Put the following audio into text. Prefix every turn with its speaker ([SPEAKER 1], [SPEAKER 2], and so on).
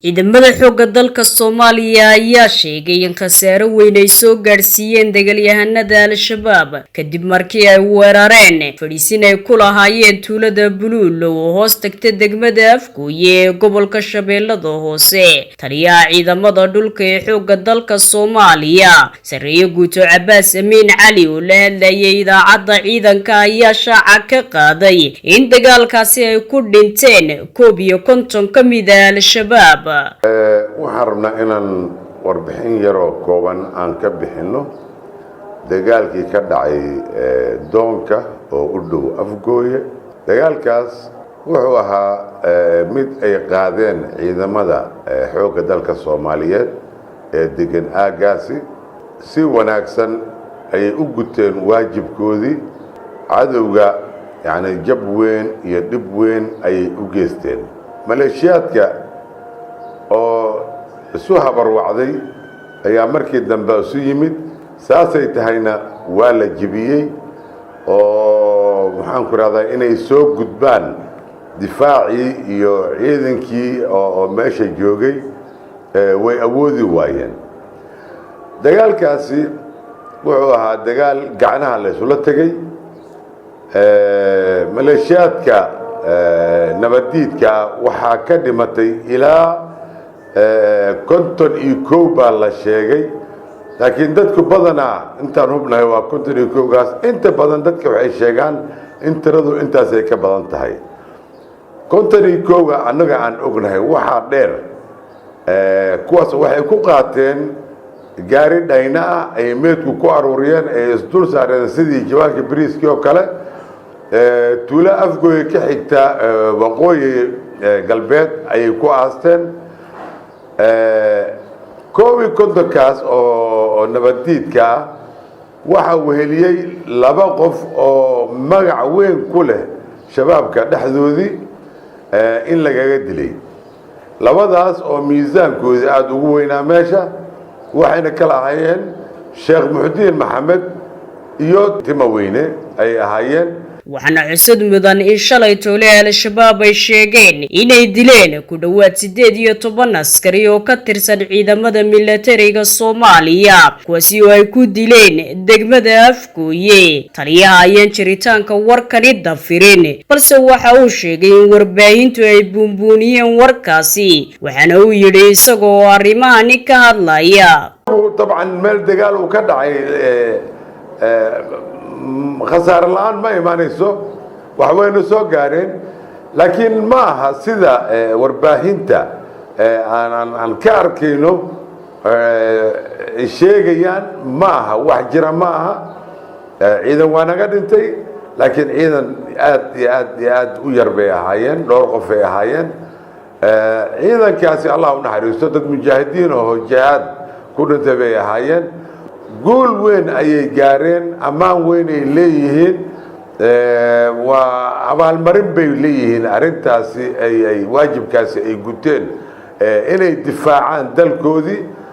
[SPEAKER 1] ciidamada xoogga dalka Soomaaliya ayaa sheegay in khasaaro weyn ay soo gaarsiiyeen dagaalyahanada Al-Shabaab kadib markii ay weerareen fadhiisin ay ku lahaayeen tuulada Buluulo oo hoos tagta degmada Afgooye ee gobolka Shabeellada Hoose. Taliyaha ciidamada dhulka ee xoogga dalka Soomaaliya Sareeyo Guuto Cabbaas Amiin Cali oo la hadlayay idaacadda ciidanka ayaa shaaca ka qaaday in dagaalkaasi ay ku dhinteen 51 ka mid ah Al-Shabaab.
[SPEAKER 2] waxaan rabnaa inaan warbixin yar oo kooban aan ka bixino dagaalkii ka dhacay doonka oo u dhow Afgooye. dagaalkaas wuxuu ahaa mid ay qaadeen ciidamada xoogga dalka Soomaaliyeed ee degan aagaasi si wanaagsan ay u guteen waajibkoodii. cadowga jab weyn iyo dhib weyn ay u geysteen. maleeshiyaadka oo isu habarwacday ayaa markii dambe isu yimid, saasay tahayna waa la jibiyey oo waxaan ku raadayay inay soo gudbaan difaacii iyo ciidankii oo meesha joogay way awoodi waayeen. dagaalkaasi wuxuu ahaa dagaal gacnaha la isula tegay. maleeshiyaadka nabadiidka waxaa ka dhimatay ilaa 51 baa la sheegay, laakiin dadku badanaa intaan hubnahay waa 51gaas. inta badan dadka waxay sheegaan in tiradu intaasay ka badan tahay. 51ga annaga aan ognahay waxaa dheer kuwaas waxay ku qaateen gaari dhayna ah ay meedku ku aruuriyeen ee isdul saareen sidii jawaanka bariiskii oo kale. tuulo Afgooye ka xigta waqooyi galbeed ayay ku aasteen. 51kaas oo nabadiidka ah waxa uu heliyey 2 qof oo magac weyn ku leh shabaabka dhexdoodii in lagaga dilay. labadaas oo miisaankoodii aad ugu weynaa meesha waxayna kala ahaayeen Sheekh Muxdiin Maxamed iyo Timo Weyne ay ahaayeen.
[SPEAKER 1] waxaana cusub mudan in shalay toole Al-Shabaab ay sheegeen inay dileen ku dhawaad 18 askari oo ka tirsan ciidamada militariga Soomaaliya kuwaasi oo ay ku dileen degmada Afgooye. taliyaha ayaan jiritaanka warkani dafirin, balse waxa uu sheegay in warbaahintu ay buunbuuniyeen warkaasi, waxaana uu yidhi isagoo arrimahani ka hadlaya.
[SPEAKER 2] طبعا meel dagaal uu ka dhacay khasaare la'aan ma imaanayso, wax wayna soo gaareen, laakiin ma aha sida warbaahinta aan ka arkayno sheegayaan. ma aha wax jira, ma aha. ciidan waa naga dhintay, laakiin ciidan aad u yar bay ahaayeen, dhowr qof ay ahaayeen. ciidankaasi Allah u naxariisto, dad mujaahidiin oo jihaad ku dhintay bay ahaayeen. guul weyn ayay gaareen, ammaan weyn ay leeyihiin, waa abaalmarin bay leeyihiin. arrintaasi ay waajibkaasi ay guteen inay difaacaan dalkoodii.